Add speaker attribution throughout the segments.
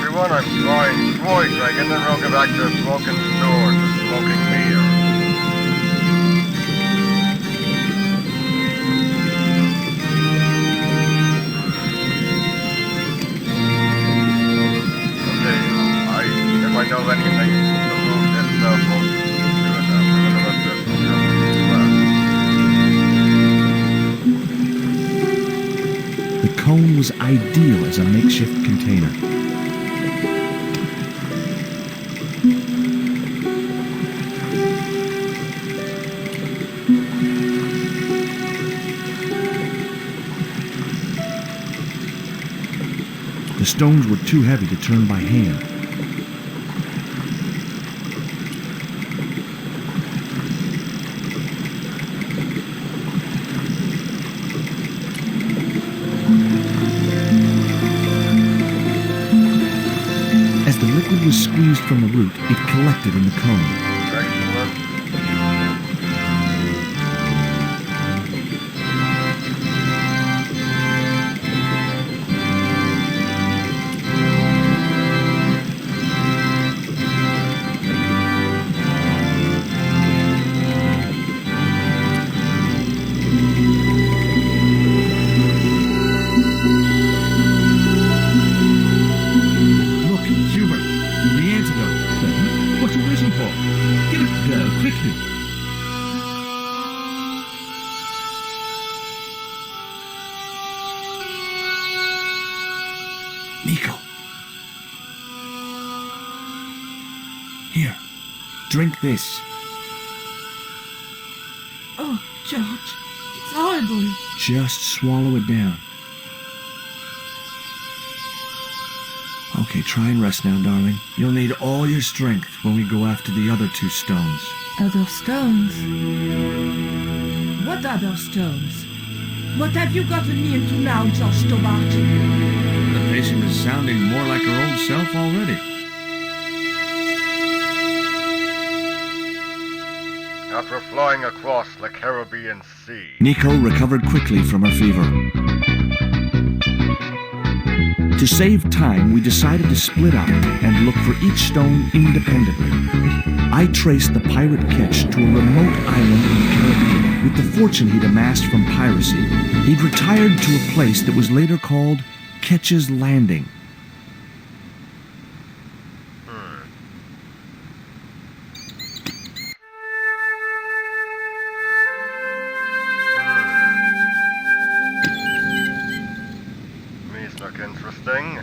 Speaker 1: everyone, I'm trying Troy and then we'll go back to the smoking store to smoking beer. Okay, if I know anything, the room itself will do enough. And then the rest of it will just
Speaker 2: The cone was ideal as a makeshift container. The stones were too heavy to turn by hand. As the liquid was squeezed from the root, it collected in the cone. Nico. Here, drink this.
Speaker 3: Oh, George, it's horrible.
Speaker 2: Just swallow it down. Okay, try and rest now, darling. You'll need all your strength when we go after the other two stones.
Speaker 3: Other stones? What other stones? What have you gotten me into now, George Stobart?
Speaker 2: The patient is sounding more like her old self already.
Speaker 1: After flying across the Caribbean Sea,
Speaker 2: Nico recovered quickly from her fever. To save time, we decided to split up and look for each stone independently. I traced the pirate Ketch to a remote island in the Caribbean. With the fortune he'd amassed from piracy, he'd retired to a place that was later called Ketch's Landing.
Speaker 1: These look interesting.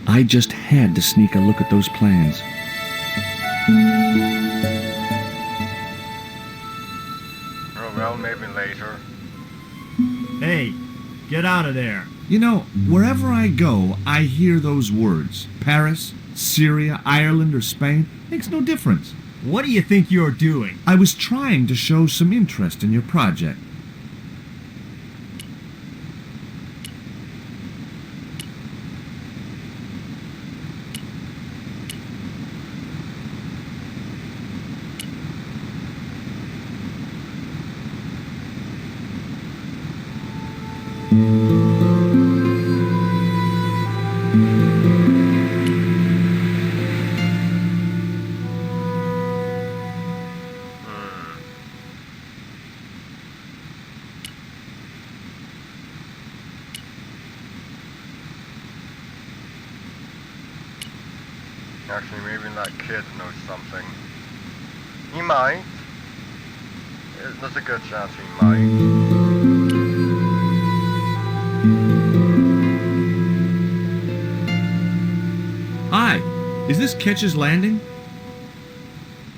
Speaker 2: I just had to sneak a look at those plans.
Speaker 1: Oh well, maybe later.
Speaker 4: Hey, get out of there.
Speaker 2: You know, wherever I go, I hear those words. Paris, Syria, Ireland, or Spain. Makes no difference.
Speaker 4: What do you think you're doing?
Speaker 2: I was trying to show some interest in your project.
Speaker 1: Actually, maybe that kid knows something. He might. There's a good chance he might.
Speaker 2: Hi, is this Ketch's Landing?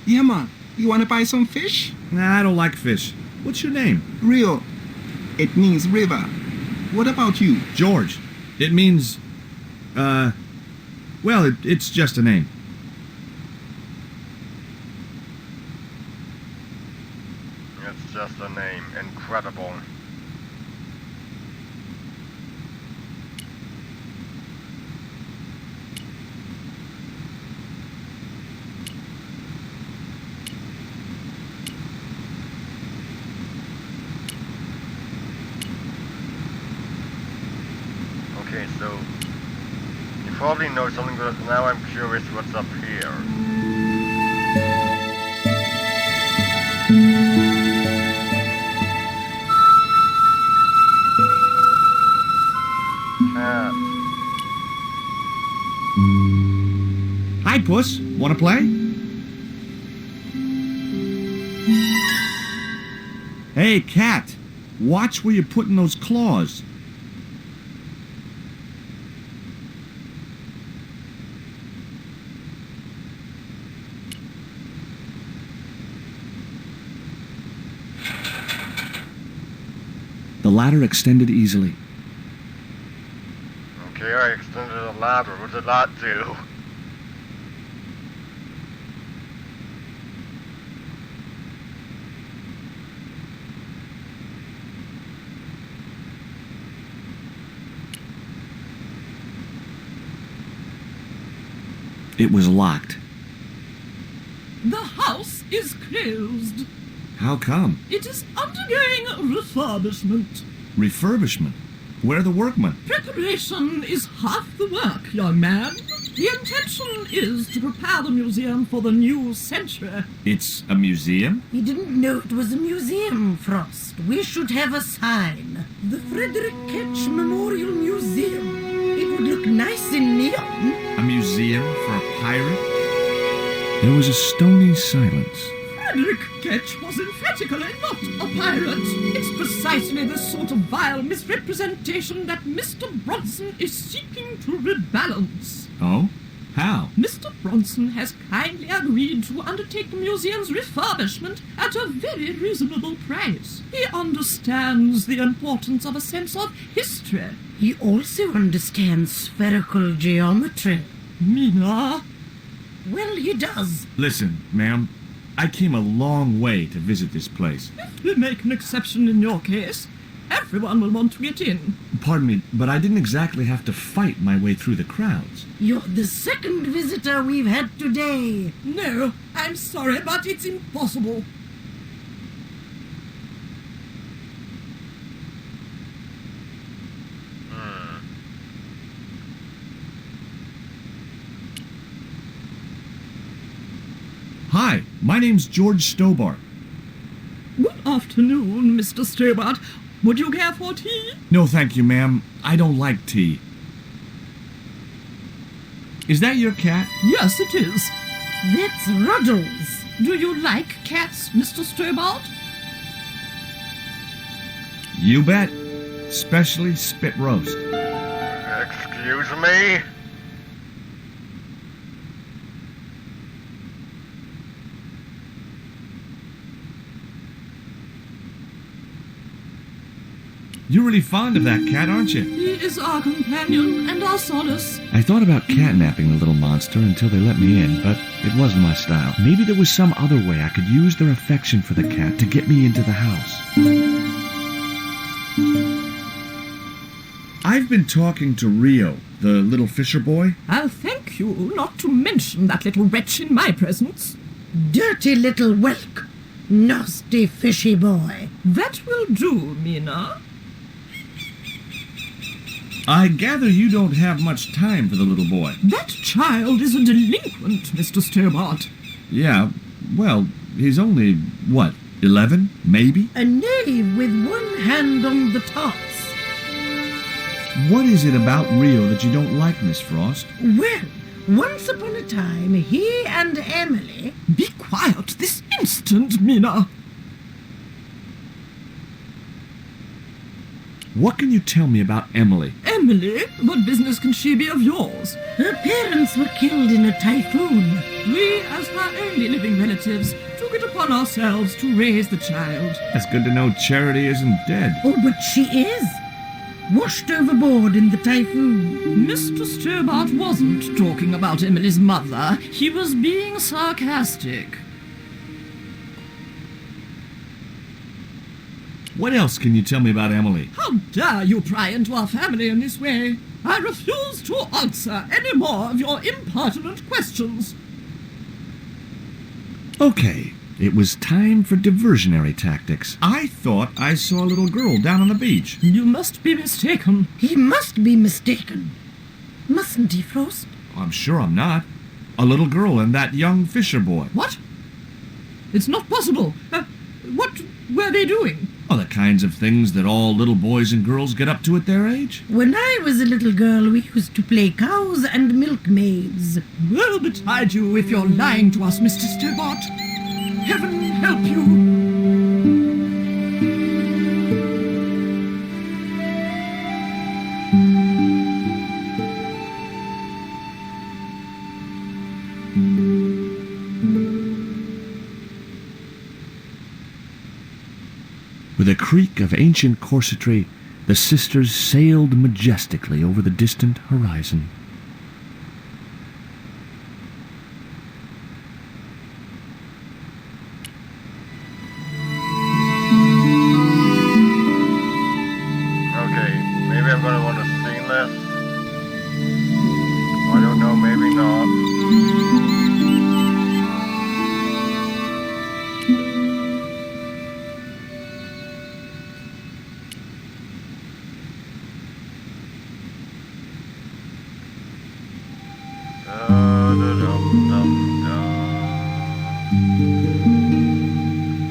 Speaker 5: Yeah, man. You wanna buy some fish?
Speaker 2: Nah, I don't like fish. What's your name?
Speaker 5: Rio. It means river. What about you?
Speaker 2: George. It means, well, it's just a name.
Speaker 1: It's just a name. Incredible. Okay, so you probably know something, but now I'm curious what's up here. Cat.
Speaker 2: Hi, Puss. Want to play? Hey, cat. Watch where you're putting those claws. The ladder extended easily.
Speaker 1: Okay, I extended a ladder. What did that do?
Speaker 2: It was locked.
Speaker 3: The house is closed.
Speaker 2: How come?
Speaker 3: It is undergoing refurbishment.
Speaker 2: Refurbishment? Where are the workmen?
Speaker 3: Preparation is half the work, young man. The intention is to prepare the museum for the new century.
Speaker 2: It's a museum?
Speaker 6: We didn't know it was a museum, Frost. We should have a sign. The Frederick Ketch Memorial Museum. It would look nice in neon.
Speaker 2: A museum for a pirate? There was a stony silence.
Speaker 3: Frederick Ketch was emphatically not a pirate. It's precisely this sort of vile misrepresentation that Mr. Bronson is seeking to rebalance.
Speaker 2: Oh? How?
Speaker 3: Mr. Bronson has kindly agreed to undertake the museum's refurbishment at a very reasonable price. He understands the importance of a sense of history.
Speaker 6: He also understands spherical geometry.
Speaker 3: Mina?
Speaker 6: Well, he does.
Speaker 2: Listen, ma'am. I came a long way to visit this place.
Speaker 3: If we make an exception in your case, everyone will want to get in.
Speaker 2: Pardon me, but I didn't exactly have to fight my way through the crowds.
Speaker 6: You're the second visitor we've had today.
Speaker 3: No, I'm sorry, but it's impossible.
Speaker 2: Hi, my name's George Stobart.
Speaker 3: Good afternoon, Mr. Stobart. Would you care for tea?
Speaker 2: No, thank you, ma'am. I don't like tea. Is that your cat?
Speaker 3: Yes, it is.
Speaker 6: That's Ruddles.
Speaker 3: Do you like cats, Mr. Stobart?
Speaker 2: You bet. Especially spit roast.
Speaker 1: Excuse me?
Speaker 2: You're really fond of that cat, aren't you?
Speaker 3: He is our companion and our solace.
Speaker 2: I thought about catnapping the little monster until they let me in, but it wasn't my style. Maybe there was some other way I could use their affection for the cat to get me into the house. I've been talking to Rio, the little fisher boy.
Speaker 3: I'll thank you not to mention that little wretch in my presence.
Speaker 6: Dirty little whelk. Nasty fishy boy.
Speaker 3: That will do, Mina.
Speaker 2: I gather you don't have much time for the little boy.
Speaker 3: That child is a delinquent, Mr. Stobart.
Speaker 2: Yeah, well, he's only, what, 11, maybe?
Speaker 6: A knave with one hand on the tarts.
Speaker 2: What is it about Rio that you don't like, Miss Frost?
Speaker 6: Well, once upon a time, he and Emily...
Speaker 3: Be quiet this instant, Mina.
Speaker 2: What can you tell me about Emily?
Speaker 3: Emily? What business can she be of yours?
Speaker 6: Her parents were killed in a typhoon.
Speaker 3: We, as her only living relatives, took it upon ourselves to raise the child.
Speaker 2: It's good to know Charity isn't dead.
Speaker 6: Oh, but she is. Washed overboard in the typhoon.
Speaker 3: Mr. Stobart wasn't talking about Emily's mother. He was being sarcastic.
Speaker 2: What else can you tell me about Emily?
Speaker 3: How dare you pry into our family in this way? I refuse to answer any more of your impertinent questions.
Speaker 2: Okay, It was time for diversionary tactics. I thought I saw a little girl down on the beach.
Speaker 3: You must be mistaken.
Speaker 6: He must be mistaken. Mustn't he, Frost?
Speaker 2: I'm sure I'm not. A little girl and that young fisher boy.
Speaker 3: What? It's not possible. What were they doing?
Speaker 2: Oh, the kinds of things that all little boys and girls get up to at their age.
Speaker 6: When I was a little girl, we used to play cows and milkmaids.
Speaker 3: Well betide you if you're lying to us, Mr. Stobart. Heaven help you.
Speaker 2: With a creak of ancient corsetry, the sisters sailed majestically over the distant horizon.
Speaker 1: Okay, maybe I'm gonna want to sing this. I don't know, maybe not.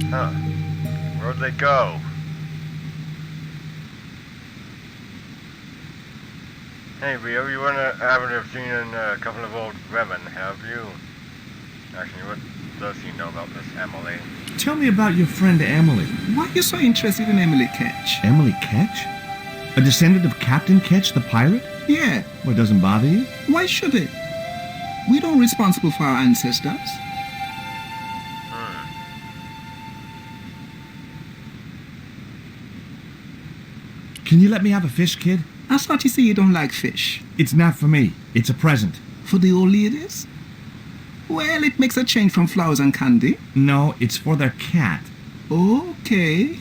Speaker 1: Huh. Where'd they go? Hey, Rio, you haven't have seen a couple of old women, have you? Actually, what does he know about this Emily?
Speaker 2: Tell me about your friend Emily.
Speaker 5: Why are you so interested in Emily Ketch?
Speaker 2: Emily Ketch? A descendant of Captain Ketch the pirate?
Speaker 5: Yeah,
Speaker 2: Well, it doesn't bother you?
Speaker 5: why should it? We don't responsible for our ancestors.
Speaker 2: Can you let me have a fish, kid?
Speaker 5: I thought you say you don't like fish.
Speaker 2: It's not for me. It's a present.
Speaker 5: For the old ladies? Well, it makes a change from flowers and candy.
Speaker 2: No, it's for their cat.
Speaker 5: Okay.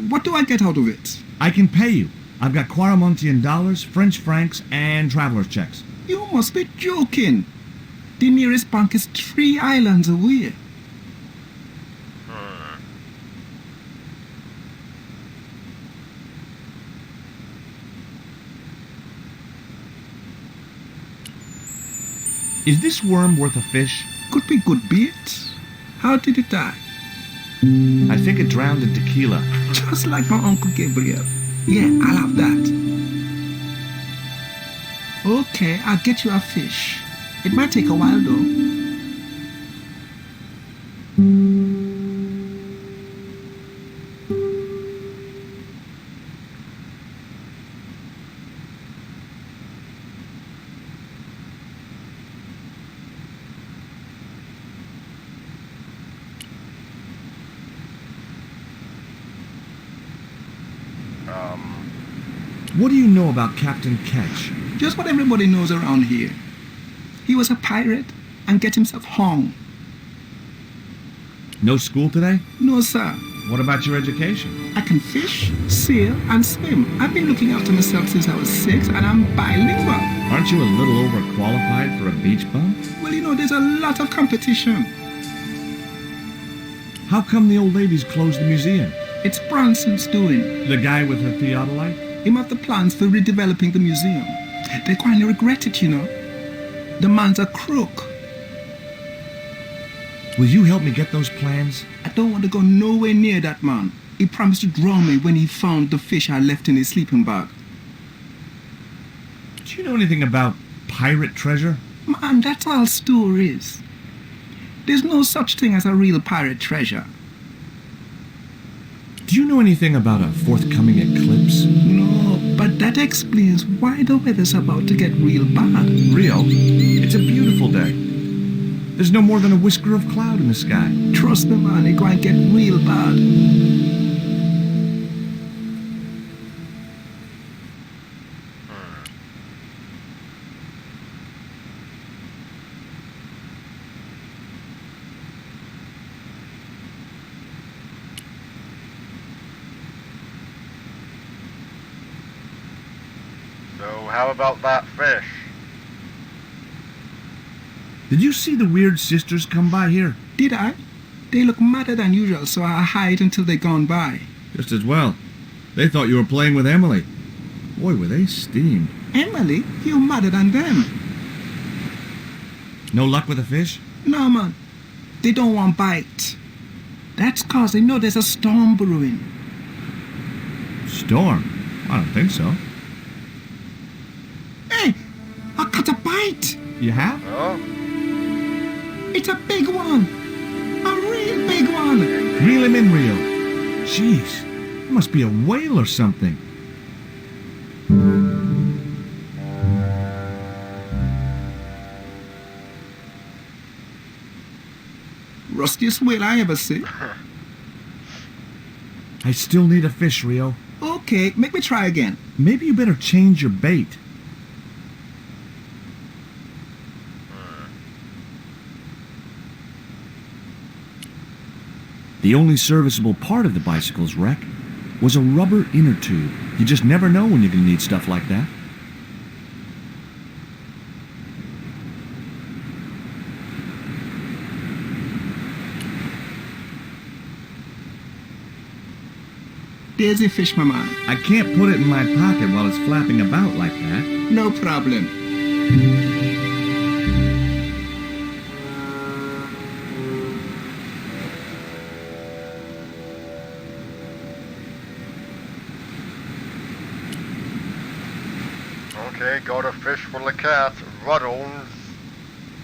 Speaker 5: What do I get out of it?
Speaker 2: I can pay you. I've got Quaramontian dollars, French francs, and traveler's checks.
Speaker 5: You must be joking. The nearest bank is 3 islands away.
Speaker 2: Is this worm worth a fish?
Speaker 5: Could be good bait. How did it die?
Speaker 2: I think it drowned in tequila.
Speaker 5: Just like my Uncle Gabriel. Yeah, I'll have that. Okay, I'll get you a fish. It might take a while though.
Speaker 2: What do you know about Captain Ketch?
Speaker 5: Just what everybody knows around here. He was a pirate and get himself hung.
Speaker 2: No school today?
Speaker 5: No, sir.
Speaker 2: What about your education?
Speaker 5: I can fish, sail, and swim. I've been looking after myself since I was 6, and I'm bilingual.
Speaker 2: Aren't you a little overqualified for a beach bum?
Speaker 5: Well, you know, there's a lot of competition.
Speaker 2: How come the old ladies closed the museum?
Speaker 5: It's Branson's doing.
Speaker 2: The guy with the theodolite?
Speaker 5: Him have the plans for redeveloping the museum. They quite regret it, you know. The man's a crook.
Speaker 2: Will you help me get those plans?
Speaker 5: I don't want to go nowhere near that man. He promised to drown me when he found the fish I left in his sleeping bag.
Speaker 2: Do you know anything about pirate treasure?
Speaker 5: Man, that's all stories. There's no such thing as a real pirate treasure.
Speaker 2: Do you know anything about a forthcoming eclipse?
Speaker 5: No, but that explains why the weather's about to get real bad.
Speaker 2: Rio, it's a beautiful day. There's no more than a whisker of cloud in the sky.
Speaker 5: Trust me, man, it's going to get real bad.
Speaker 1: So how about that fish?
Speaker 2: Did you see the weird sisters come by here?
Speaker 5: Did I? They look madder than usual, so I hide until they're gone by.
Speaker 2: Just as well. They thought you were playing with Emily. Boy, were they steamed.
Speaker 5: Emily, you're madder than them.
Speaker 2: No luck with the fish?
Speaker 5: No, man. They don't want bite. That's 'cause they know there's a storm brewing.
Speaker 2: Storm? I don't think so.
Speaker 5: Hey, I caught a bite.
Speaker 2: You have?
Speaker 1: Oh,
Speaker 5: It's a big one. A real big one.
Speaker 2: Reel him in, reel. Jeez, it must be a whale or something.
Speaker 5: Rustiest whale I ever see.
Speaker 2: I still need a fish, Rio.
Speaker 5: Okay, make me try again.
Speaker 2: Maybe you better change your bait. The only serviceable part of the bicycle's wreck was a rubber inner tube. You just never know when you're going to need stuff like that.
Speaker 5: There's a fish, my man.
Speaker 2: I can't put it in my pocket while it's flapping about like that.
Speaker 5: No problem.
Speaker 1: okay, got a fish for the cat. Ruddles.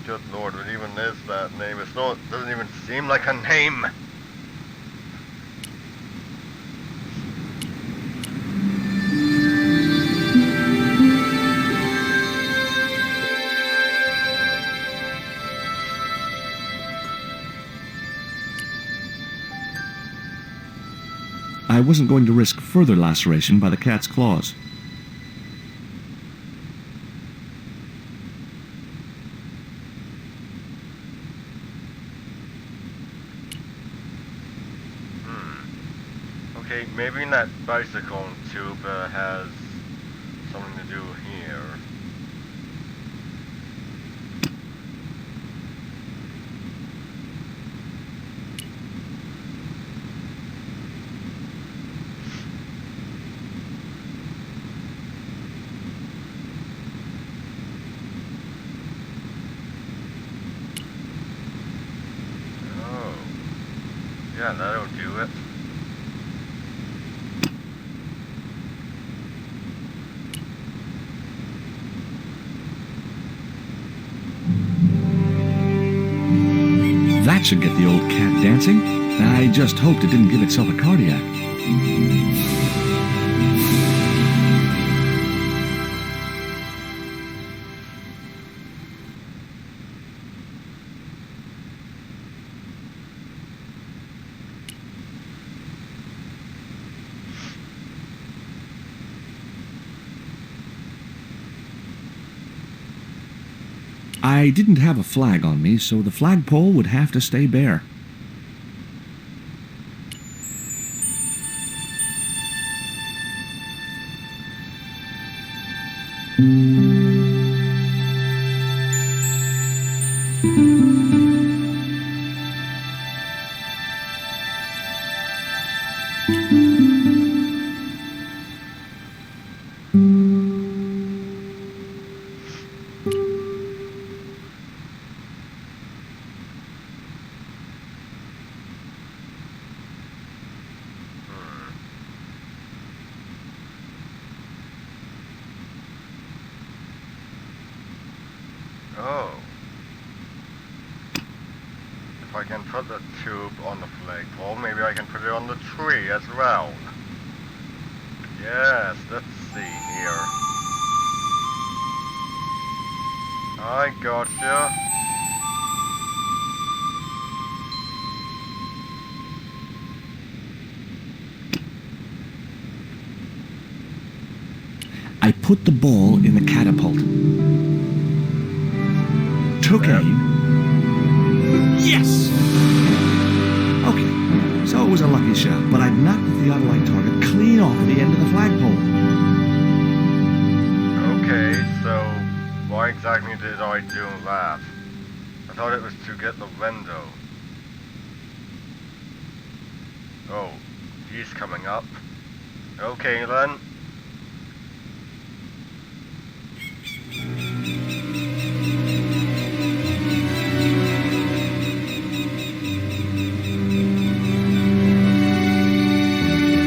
Speaker 1: Good lord, what even is that name? It doesn't even seem like a name.
Speaker 2: I wasn't going to risk further laceration by the cat's claws.
Speaker 1: Okay, maybe that bicycle tube has something to do here. Oh, yeah, that'll do it.
Speaker 2: That should get the old cat dancing. I just hoped it didn't give itself a cardiac. I didn't have a flag on me, so the flagpole would have to stay bare.
Speaker 1: Oh. If I can put the tube on the flagpole, maybe I can put it on the tree as well. Yes, let's see here. I gotcha.
Speaker 2: I put the ball in the catapult. Took aim. Yes! Okay, so it was a lucky shot, but I'd knocked the theodolite target clean off the end of the flagpole.
Speaker 1: Okay, so why exactly did I do that? I thought it was to get the window. Oh, he's coming up. Okay then.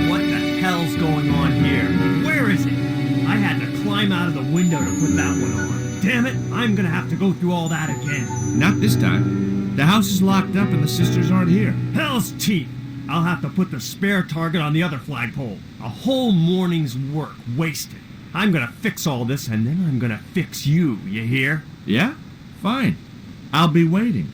Speaker 4: What the hell's going on here? Where is it? I had to climb out of the window to put that one on. Damn it, I'm gonna have to go through all that again.
Speaker 2: Not this time. The house is locked up and the sisters aren't here.
Speaker 4: Hell's teeth! I'll have to put the spare target on the other flagpole. A whole morning's work wasted. I'm gonna fix all this and then I'm gonna fix you, you hear?
Speaker 2: Yeah? Fine. I'll be waiting.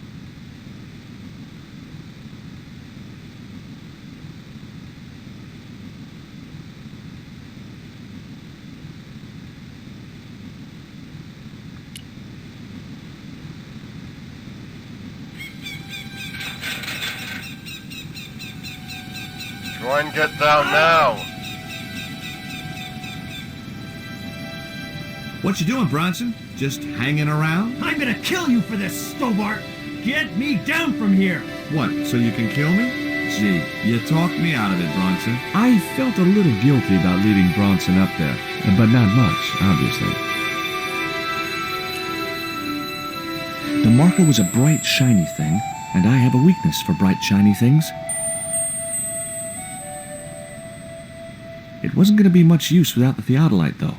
Speaker 1: Try and get down now.
Speaker 2: What you doing, Bronson? Just hanging around?
Speaker 4: I'm gonna kill you for this, Stobart! Get me down from here!
Speaker 2: What, so you can kill me? Gee, you talked me out of it, Bronson. I felt a little guilty about leaving Bronson up there, but not much, obviously. The marker was a bright, shiny thing, and I have a weakness for bright, shiny things. It wasn't going to be much use without the theodolite, though.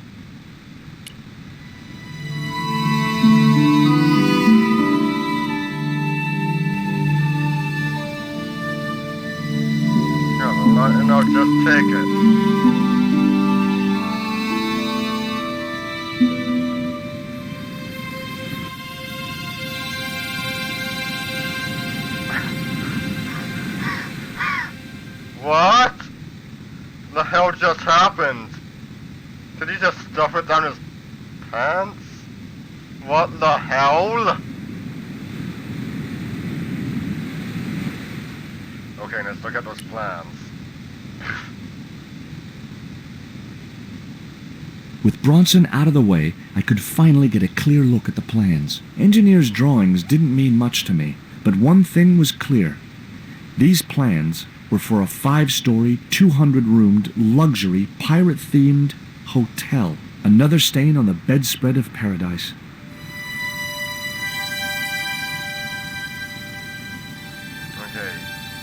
Speaker 1: No, just take it. What? The hell just happened? Did he just stuff it down his pants? What the hell? Okay, let's look at those plans.
Speaker 2: With Bronson out of the way, I could finally get a clear look at the plans. Engineers' drawings didn't mean much to me, but one thing was clear. These plans were for a 5-story, 200-roomed, luxury, pirate-themed hotel. Another stain on the bedspread of paradise.
Speaker 1: Okay,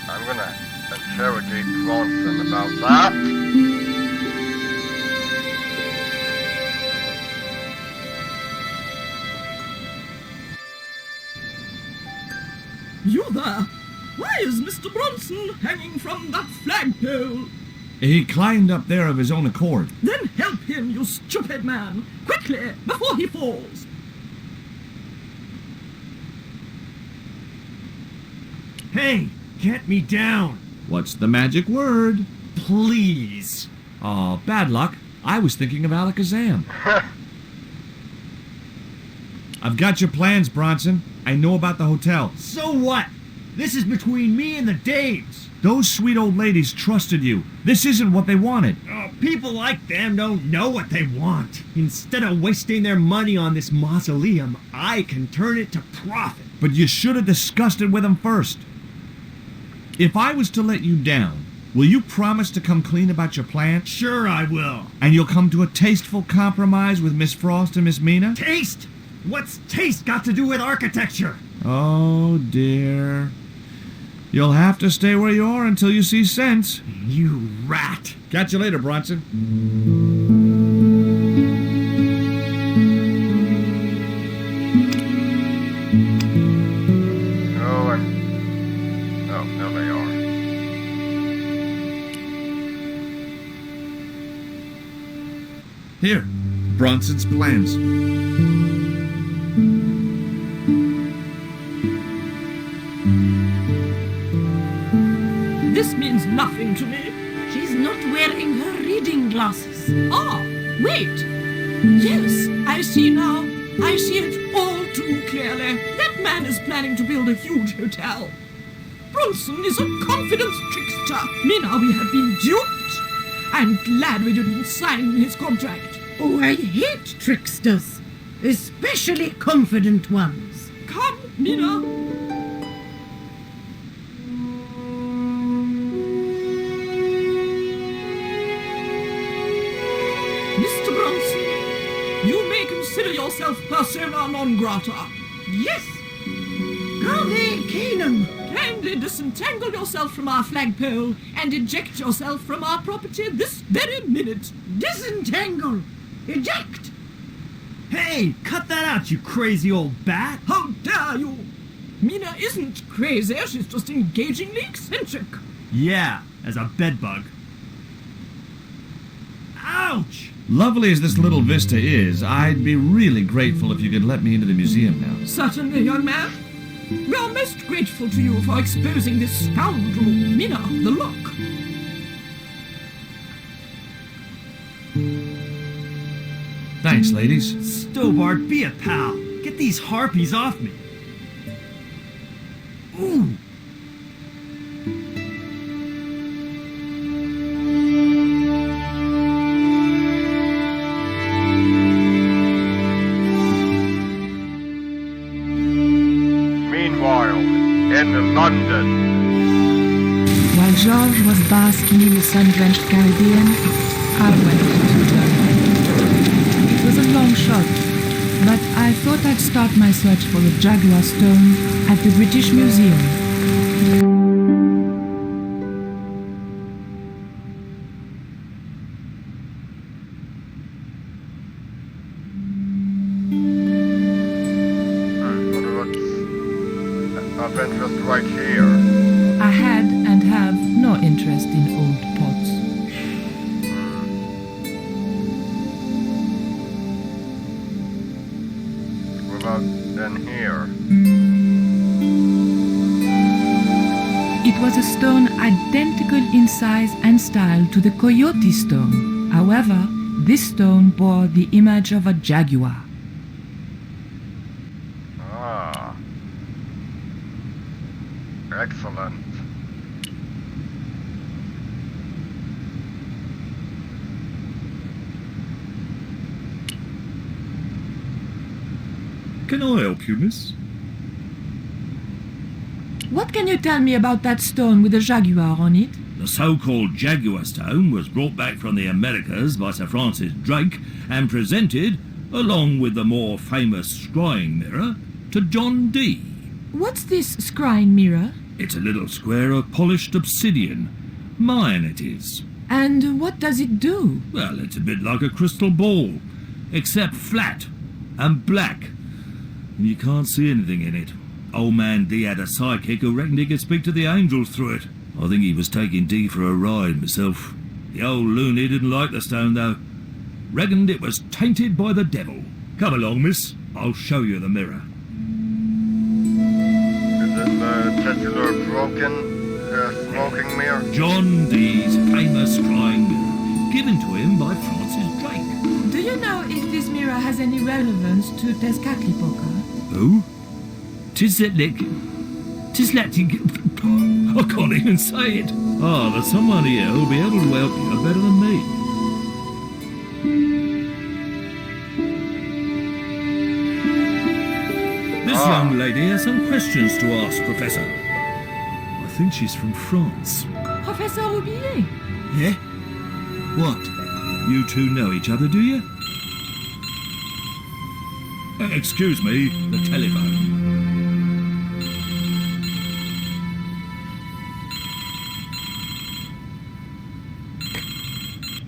Speaker 1: I'm gonna interrogate Bronson about that.
Speaker 3: You there! Why is Mr. Bronson hanging from that flagpole?
Speaker 2: He climbed up there of his own accord.
Speaker 3: Then help him, you stupid man! Quickly, before he falls!
Speaker 4: Hey, get me down!
Speaker 2: What's the magic word?
Speaker 4: Please!
Speaker 2: Oh, bad luck. I was thinking of Alakazam. I've got your plans, Bronson. I know about the hotel.
Speaker 4: So what? This is between me and the Daves.
Speaker 2: Those sweet old ladies trusted you. This isn't what they wanted.
Speaker 4: People like them don't know what they want. Instead of wasting their money on this mausoleum, I can turn it to profit.
Speaker 2: But you should have discussed it with them first. If I was to let you down, will you promise to come clean about your plan?
Speaker 4: Sure I will.
Speaker 2: And you'll come to a tasteful compromise with Miss Frost and Miss Mina?
Speaker 4: Taste? What's taste got to do with architecture?
Speaker 2: Oh, dear. You'll have to stay where you are until you see sense.
Speaker 4: You rat.
Speaker 2: Catch you later, Bronson.
Speaker 1: Oh, there they are.
Speaker 2: Here, Bronson's plans.
Speaker 3: This means nothing to me.
Speaker 6: She's not wearing her reading glasses.
Speaker 3: Ah, wait. Yes, I see now. I see it all too clearly. That man is planning to build a huge hotel. Bronson is a confident trickster. Mina, we have been duped. I'm glad we didn't sign his contract.
Speaker 6: Oh, I hate tricksters, especially confident ones.
Speaker 3: Come, Mina. Mr. Bronson, you may consider yourself persona non grata.
Speaker 6: Yes. Go there, Canaan.
Speaker 3: Kindly disentangle yourself from our flagpole and eject yourself from our property this very minute.
Speaker 6: Disentangle. Eject.
Speaker 4: Hey, cut that out, you crazy old bat!
Speaker 3: How dare you! Mina isn't crazy, she's just engagingly eccentric.
Speaker 4: Yeah, as a bedbug. Ouch!
Speaker 2: Lovely as this little vista is, I'd be really grateful if you could let me into the museum now.
Speaker 3: Certainly, young man. We are most grateful to you for exposing this scoundrel, Mina the Lock.
Speaker 2: Thanks, ladies.
Speaker 4: Stobart, be a pal. Get these harpies off me. Ooh.
Speaker 1: Meanwhile, in London.
Speaker 7: While George was basking in the sun-drenched Caribbean, I went to Turkey. It was a long shot, but I thought I'd start my search for the Jaguar Stone at the British Museum.
Speaker 1: Of interest right here.
Speaker 7: I had and have no interest in old pots.
Speaker 1: What about then here?
Speaker 7: It was a stone identical in size and style to the Coyote Stone. However, this stone bore the image of a jaguar.
Speaker 1: Ah. Excellent.
Speaker 8: Can I help you, miss?
Speaker 7: What can you tell me about that stone with a jaguar on it?
Speaker 8: The so-called Jaguar Stone was brought back from the Americas by Sir Francis Drake and presented, along with the more famous scrying mirror, to John Dee.
Speaker 7: What's this scrying mirror?
Speaker 8: It's a little square of polished obsidian. Mine it is.
Speaker 7: And what does it do?
Speaker 8: Well, it's a bit like a crystal ball, except flat and black. And you can't see anything in it. Old man Dee had a psychic who reckoned he could speak to the angels through it. I think he was taking Dee for a ride myself. The old loony didn't like the stone, though. Reckoned it was tainted by the devil. Come along, miss. I'll show you the mirror.
Speaker 1: Is it the titular broken smoking mirror?
Speaker 8: John Dee's famous scrying mirror, given to him by Francis Drake.
Speaker 7: Do you know if this mirror has any relevance to Tezcatlipoca?
Speaker 8: Who? I can't even say it. Ah, there's someone here who'll be able to help you better than me. This young lady has some questions to ask, Professor. I think she's from France.
Speaker 7: Professor Roubillier?
Speaker 8: Yeah? What? You two know each other, do you? Excuse me, the telephone.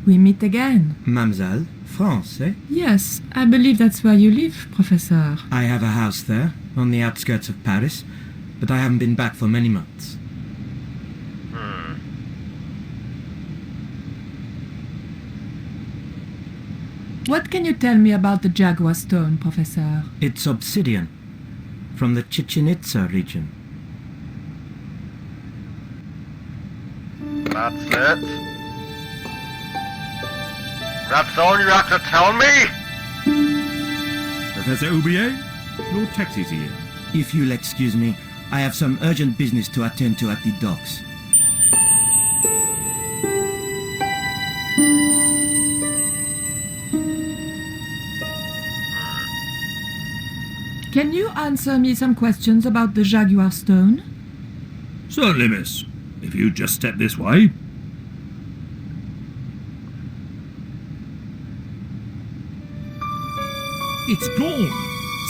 Speaker 7: We meet again.
Speaker 9: Mademoiselle, France, eh?
Speaker 7: Yes, I believe that's where you live, Professor.
Speaker 9: I have a house there, on the outskirts of Paris, but I haven't been back for many months.
Speaker 7: What can you tell me about the Jaguar Stone, Professor?
Speaker 9: It's obsidian, from the Chichen Itza region.
Speaker 1: That's it? That's all you have to tell me?
Speaker 8: Professor Roubillier, your taxi's here.
Speaker 9: If you'll excuse me, I have some urgent business to attend to at the docks.
Speaker 7: Can you answer me some questions about the Jaguar Stone?
Speaker 8: Certainly, miss. If you just step this way. It's gone.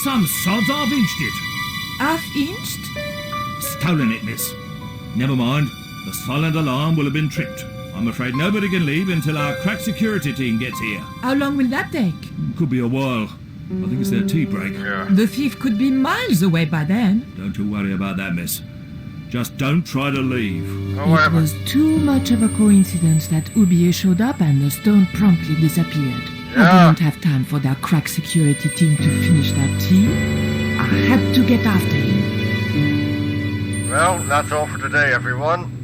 Speaker 8: Some sods half-inched it.
Speaker 7: Half-inched?
Speaker 8: Stolen it, miss. Never mind. The silent alarm will have been tripped. I'm afraid nobody can leave until our crack security team gets here.
Speaker 7: How long will that take?
Speaker 8: Could be a while. I think it's their tea break.
Speaker 1: Yeah.
Speaker 7: The thief could be miles away by then.
Speaker 8: Don't you worry about that, miss. Just don't try to leave.
Speaker 7: It
Speaker 1: However,
Speaker 7: was too much of a coincidence that Oublié showed up and the stone promptly disappeared.
Speaker 1: Yeah.
Speaker 7: I didn't have time for their crack security team to finish that tea. I had to get after him.
Speaker 1: well, that's all for today, everyone.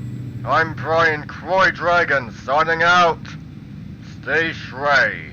Speaker 1: I'm Brian Croy Dragon, signing out. Stay Shrey.